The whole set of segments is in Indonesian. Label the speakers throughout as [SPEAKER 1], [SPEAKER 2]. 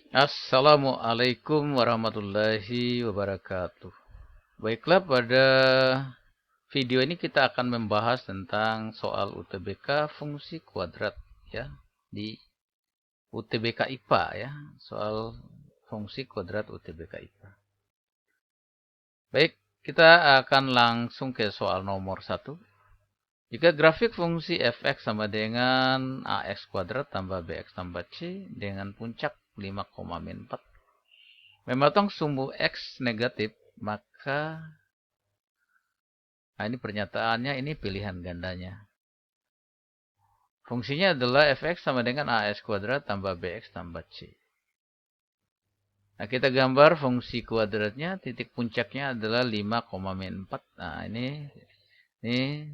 [SPEAKER 1] Assalamualaikum warahmatullahi wabarakatuh. Baiklah, pada video ini kita akan membahas tentang soal UTBK fungsi kuadrat ya, di UTBK IPA ya, soal fungsi kuadrat UTBK IPA. Baik, kita akan langsung ke soal nomor 1. Jika grafik fungsi fx sama dengan ax kuadrat tambah bx tambah c dengan puncak 5,4 memotong sumbu x negatif, maka ini pernyataannya, ini pilihan gandanya. Fungsinya adalah fx sama dengan ax kuadrat tambah bx tambah c. Nah, kita gambar fungsi kuadratnya, titik puncaknya adalah 5,4. Nah, ini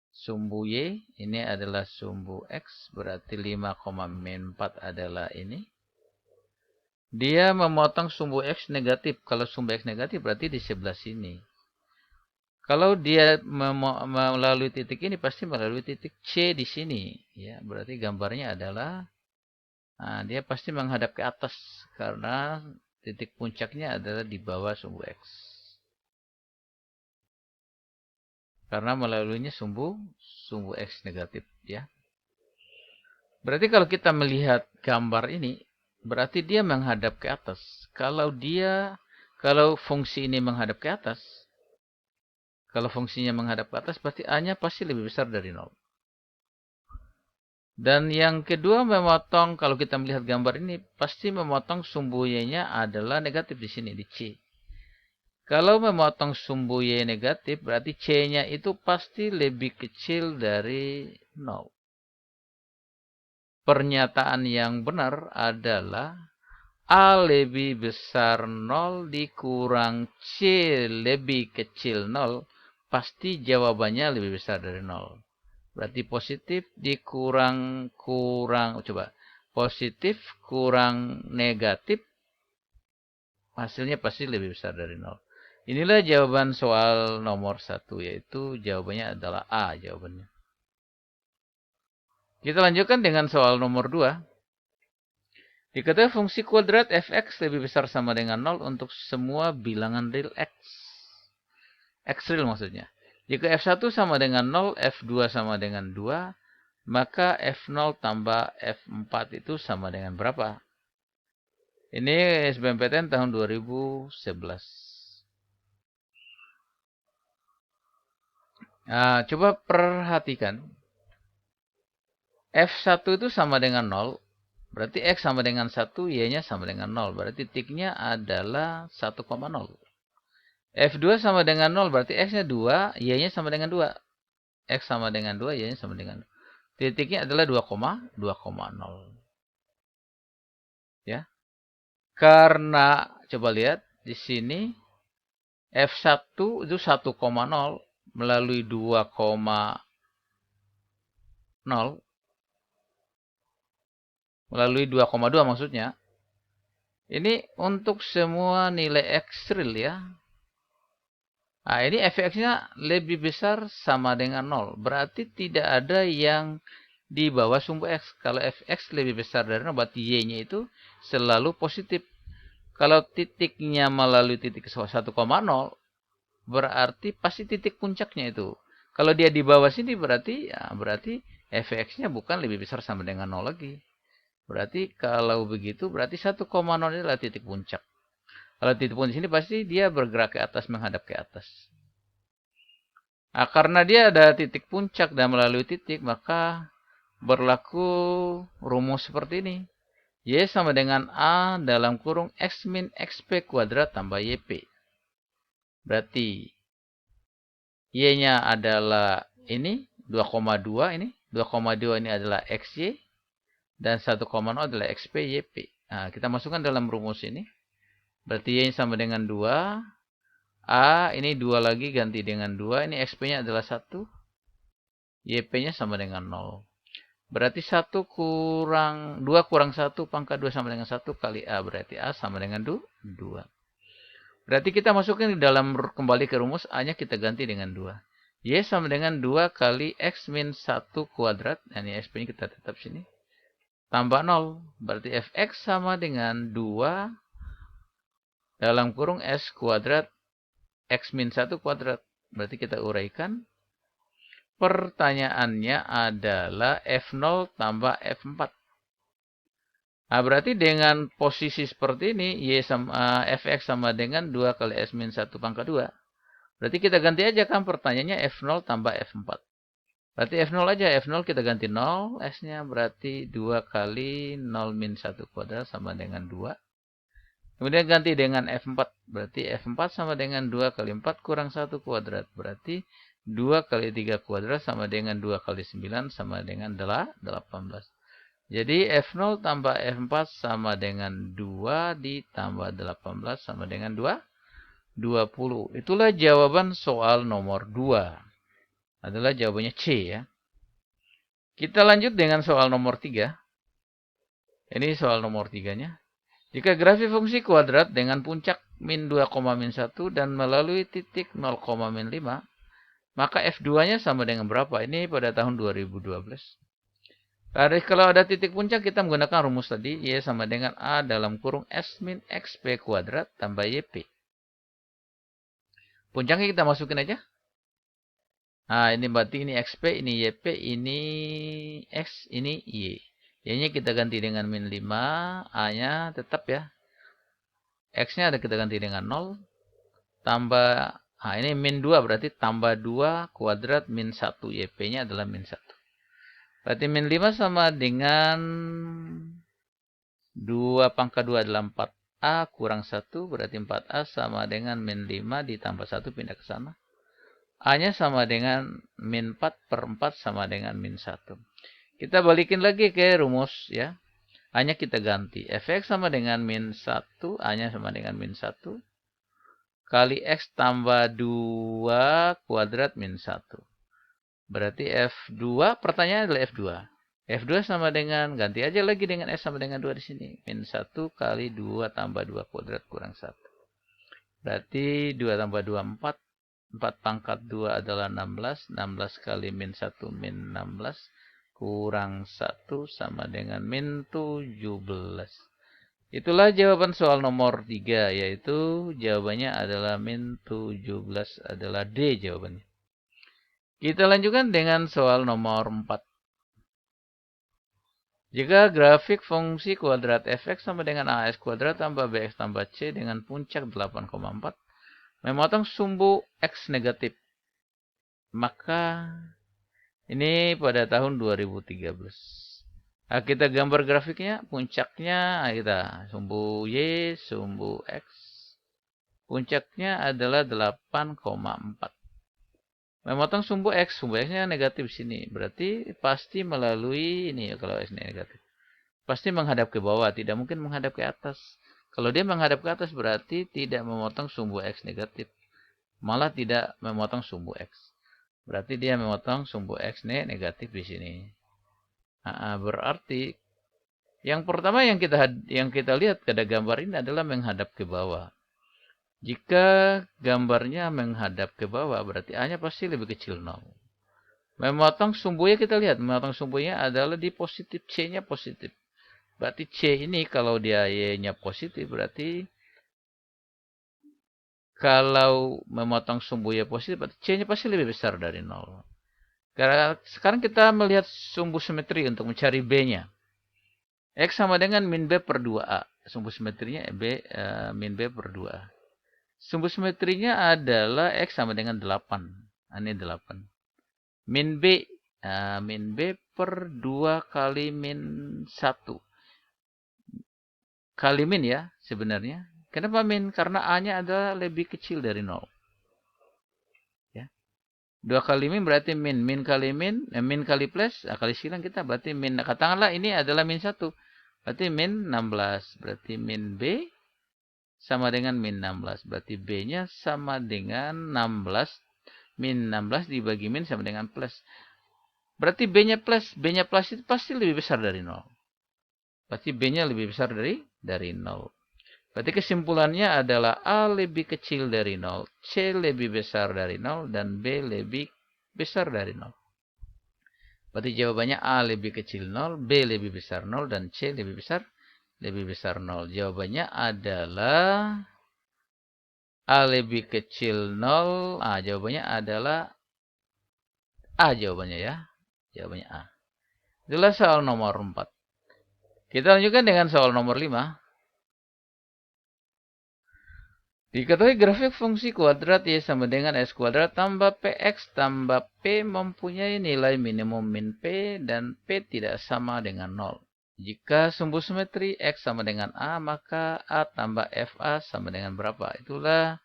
[SPEAKER 1] sumbu y, ini adalah sumbu x, berarti 5,4 adalah ini. Dia memotong sumbu x negatif. Kalau sumbu x negatif berarti di sebelah sini. Kalau dia melalui titik ini, pasti melalui titik C di sini. Ya, berarti gambarnya adalah, nah, dia pasti menghadap ke atas. Karena titik puncaknya adalah di bawah sumbu X. Karena melaluinya sumbu X negatif. Ya. Berarti kalau kita melihat gambar ini, berarti dia menghadap ke atas. Kalau fungsi ini menghadap ke atas, kalau fungsinya menghadap ke atas, berarti A-nya pasti lebih besar dari 0. Dan yang kedua, memotong, kalau kita melihat gambar ini, pasti memotong sumbu Y-nya adalah negatif di sini, di C. Kalau memotong sumbu Y negatif, berarti C-nya itu pasti lebih kecil dari 0. Pernyataan yang benar adalah A lebih besar 0 dikurang C lebih kecil 0, pasti jawabannya lebih besar dari 0. Berarti positif dikurang coba. Positif kurang negatif, hasilnya pasti lebih besar dari 0. Inilah jawaban soal nomor 1, yaitu jawabannya adalah A jawabannya. Kita lanjutkan dengan soal nomor 2. Diketahui fungsi kuadrat fx lebih besar sama dengan 0 untuk semua bilangan real x. X real maksudnya. Jika f1 sama dengan 0, f2 sama dengan 2, maka f0 tambah f4 itu sama dengan berapa? Ini SBMPTN tahun 2011. Nah, coba perhatikan. F1 itu sama dengan 0. Berarti X sama dengan 1, Y-nya sama dengan 0. Berarti titiknya adalah 1,0. F2 sama dengan 0, berarti X-nya 2, Y-nya sama dengan 2. X sama dengan 2, Y-nya sama dengan 2. Titiknya adalah 2,0. Ya. Karena, coba lihat, di sini F1 itu 1,0 melalui 2,0 melalui 2,2 maksudnya. Ini untuk semua nilai X real ya. Nah, ini fx-nya lebih besar sama dengan 0. Berarti tidak ada yang di bawah sumbu X. Kalau fx lebih besar dari 0, berarti Y-nya itu selalu positif. Kalau titiknya melalui titik 1,0, berarti pasti titik puncaknya itu. Kalau dia di bawah sini, berarti fx-nya bukan lebih besar sama dengan 0 lagi. Berarti kalau begitu, berarti 1,0 ini adalah titik puncak. Kalau titik puncak di sini pasti dia bergerak ke atas, menghadap ke atas. Nah, karena dia ada titik puncak dan melalui titik, maka berlaku rumus seperti ini. Y sama dengan A dalam kurung X min XP kuadrat tambah YP. Berarti Y-nya adalah ini, 2,2 ini. 2,2 ini adalah XY. Dan 1,0 adalah XP YP. Nah, kita masukkan dalam rumus ini. Berarti Y sama dengan 2. A ini 2 lagi ganti dengan 2. Ini XP-nya adalah 1. YP-nya sama dengan 0. Berarti 2 kurang 1 pangkat 2 sama dengan 1 kali A. Berarti A sama dengan 2. Berarti kita masukkan di dalam, kembali ke rumus, A-nya kita ganti dengan 2. Y sama dengan 2 kali X min 1 kuadrat. Nah, ini XP-nya kita tetap sini. tambah 0. Berarti fx sama dengan 2 dalam kurung s kuadrat x min 1 kuadrat. Berarti kita uraikan. Pertanyaannya adalah f0 tambah f4. Nah, berarti dengan posisi seperti ini, fx sama dengan 2 kali s min 1 pangkat 2. Berarti kita ganti aja kan pertanyaannya f0 tambah f4. Berarti f0 aja, f0 kita ganti 0, s-nya berarti 2 kali 0 min 1 kuadrat sama dengan 2. Kemudian ganti dengan f4, berarti f4 sama dengan 2 kali 4 kurang 1 kuadrat. Berarti 2 kali 3 kuadrat sama dengan 2 kali 9 sama dengan 18. Jadi f0 tambah f4 sama dengan 2 ditambah 18 sama dengan 20. Itulah jawaban soal nomor 2. Adalah jawabannya C ya. Kita lanjut dengan soal nomor 3. Ini soal nomor 3-nya. Jika grafik fungsi kuadrat dengan puncak min 2, min 1 dan melalui titik 0, min 5, maka f2-nya sama dengan berapa? Ini pada tahun 2012. Kalau ada titik puncak, kita menggunakan rumus tadi. Y sama dengan A dalam kurung S min XP kuadrat tambah YP. Puncaknya kita masukin aja. Nah, ini berarti ini XP, ini YP, ini X, ini Y. Y-nya kita ganti dengan min 5. A-nya tetap ya. X-nya ada kita ganti dengan 0. Tambah, nah ini min 2 berarti tambah 2 kuadrat min 1. YP-nya adalah min 1. Berarti min 5 sama dengan 2 pangkat 2 adalah 4A kurang 1. Berarti 4A sama dengan min 5 ditambah 1 pindah ke sana. A-nya sama dengan min 4 per 4 sama dengan min 1. Kita balikin lagi ke rumus ya. A-nya kita ganti. Fx sama dengan min 1. A-nya sama dengan min 1. Kali X tambah 2 kuadrat min 1. Berarti F2, pertanyaannya adalah F2. F2 sama dengan, ganti aja lagi dengan S sama dengan 2 di sini. Min 1 kali 2 tambah 2 kuadrat kurang 1. Berarti 2 tambah 2, 4. 4 pangkat 2 adalah 16. 16 kali min 1 min 16. Kurang 1 sama dengan min 17. Itulah jawaban soal nomor 3. Yaitu jawabannya adalah min 17 adalah D jawabannya. Kita lanjutkan dengan soal nomor 4. Jika grafik fungsi kuadrat fx sama dengan as kuadrat tambah bx tambah c dengan puncak 8,4 memotong sumbu x negatif. Maka ini pada tahun 2013. Nah, kita gambar grafiknya, puncaknya kita sumbu y, sumbu x. Puncaknya adalah 8,4. Memotong sumbu x-nya negatif sini. Berarti pasti melalui ini ya kalau x negatif. Pasti menghadap ke bawah, tidak mungkin menghadap ke atas. Kalau dia menghadap ke atas berarti tidak memotong sumbu x negatif. Malah tidak memotong sumbu x. Berarti dia memotong sumbu x negatif di sini. Nah, berarti yang pertama yang kita lihat pada gambar ini adalah menghadap ke bawah. Jika gambarnya menghadap ke bawah, berarti A-nya pasti lebih kecil 0. Memotong sumbunya kita lihat. Memotong sumbunya adalah di positif. C-nya positif. Berarti C ini kalau dia Y-nya positif, berarti kalau memotong sumbunya positif, berarti C-nya pasti lebih besar dari 0. Karena sekarang kita melihat sumbu simetri untuk mencari B-nya. X sama dengan min B per 2A. Sumbu simetrinya min B per 2A. Sumbu simetrinya adalah X sama dengan 8. Ini 8. Min B. Min B per 2 kali min 1. Kali min ya sebenarnya. Kenapa min? Karena A-nya adalah lebih kecil dari 0. Ya. 2 kali min berarti min. Min kali min. Min kali plus. Kali silang kita berarti min. Katakanlah ini adalah min 1. Berarti min 16. Berarti min B sama dengan min 16. Berarti B-nya sama dengan 16. Min 16 dibagi min sama dengan plus. Berarti B-nya plus. B-nya plus itu pasti lebih besar dari 0. Berarti B-nya lebih besar dari 0. Berarti kesimpulannya adalah A lebih kecil dari 0. C lebih besar dari 0. Dan B lebih besar dari 0. Berarti jawabannya A lebih kecil 0, B lebih besar 0, dan C lebih besar 0. Jawabannya adalah A lebih kecil 0. Jawabannya adalah A jawabannya ya. Jawabannya A. Itulah soal nomor 4. Kita lanjutkan dengan soal nomor 5. Diketahui grafik fungsi kuadrat Y sama dengan S kuadrat tambah PX tambah P mempunyai nilai minimum min P dan P tidak sama dengan 0. Jika sumbu simetri X sama dengan A, maka A tambah FA sama dengan berapa? Itulah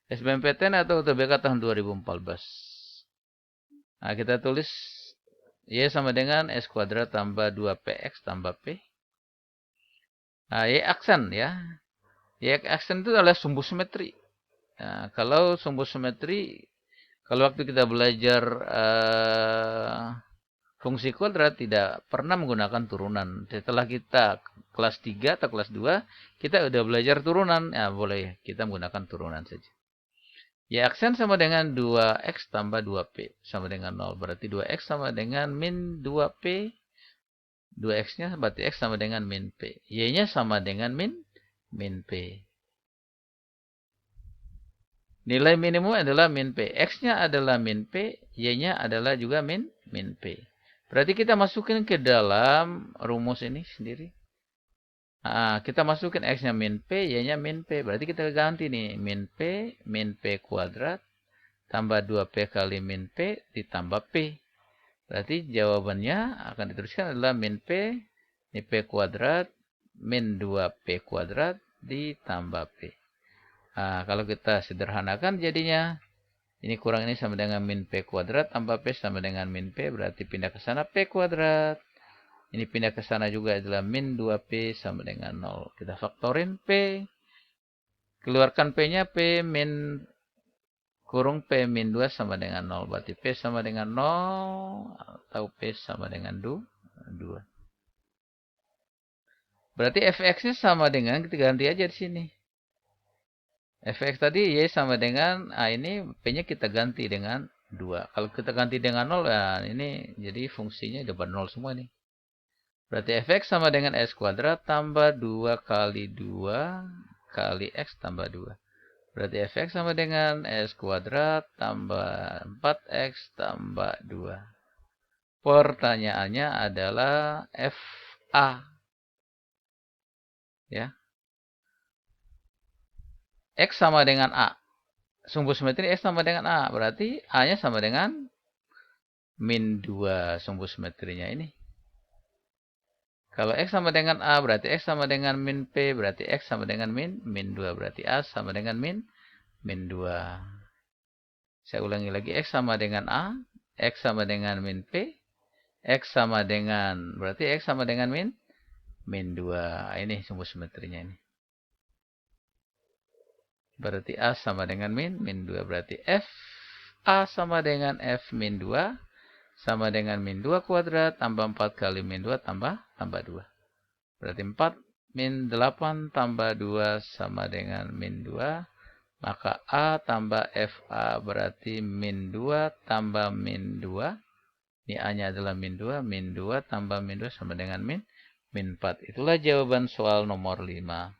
[SPEAKER 1] SBMPTN atau UTBK tahun 2014. Nah, kita tulis Y sama dengan S kuadrat tambah 2PX tambah P. Nah, Y aksen ya. Y aksen itu adalah sumbu simetri. Nah, kalau sumbu simetri, kalau waktu kita belajar fungsi kuadrat tidak pernah menggunakan turunan. Setelah kita kelas 3 atau kelas 2, kita udah belajar turunan. Ya, boleh kita menggunakan turunan saja. Y aksen sama dengan 2X tambah 2P sama dengan 0. Berarti 2X sama dengan min 2P. 2X-nya berarti X sama dengan min P. Y-nya sama dengan min P. Nilai minimum adalah min P. X-nya adalah min P. Y-nya adalah juga min P. Berarti kita masukin ke dalam rumus ini sendiri. Nah, kita masukin X-nya min P. Y-nya min P. Berarti kita ganti nih. Min P kuadrat. Tambah 2P kali min P ditambah P. Berarti jawabannya akan dituliskan adalah min P. Ini P kuadrat. Min 2P kuadrat ditambah P. Nah, kalau kita sederhanakan jadinya ini kurang ini sama dengan min P kuadrat tambah P sama dengan min P. Berarti pindah ke sana P kuadrat. Ini pindah ke sana juga adalah min 2P sama dengan 0. Kita faktorin P. Keluarkan P-nya P min kurung P min 2 sama dengan 0. Berarti P sama dengan 0 atau P sama dengan 2. Berarti Fx-nya sama dengan, kita ganti aja di sini. Fx tadi Y sama dengan, ini P-nya kita ganti dengan 2. Kalau kita ganti dengan 0, ya ini jadi fungsinya dapat 0 semua nih. Berarti Fx sama dengan S kuadrat tambah 2 kali 2 kali X tambah 2. Berarti Fx sama dengan S kuadrat tambah 4X tambah 2. Pertanyaannya adalah Fa. Ya. X sama dengan A. Sumbu simetri X sama dengan A. Berarti A-nya sama dengan min 2 sumbu simetrinya ini. Kalau X sama dengan A, berarti X sama dengan min P, berarti X sama dengan min 2. Berarti A sama dengan min 2. Saya ulangi lagi, X sama dengan A, X sama dengan min P, X sama dengan, berarti X sama dengan min 2. Ini sumbu simetrinya ini. Berarti A sama dengan min 2. Berarti F A sama dengan F min 2 sama dengan min 2 kuadrat tambah 4 kali min 2 tambah 2. Berarti 4 min 8 tambah 2 sama dengan min 2. Maka A tambah FA berarti min 2 tambah min 2. Ini A-nya adalah min 2. Min 2 tambah min 2 sama dengan min 4. Itulah jawaban soal nomor 5.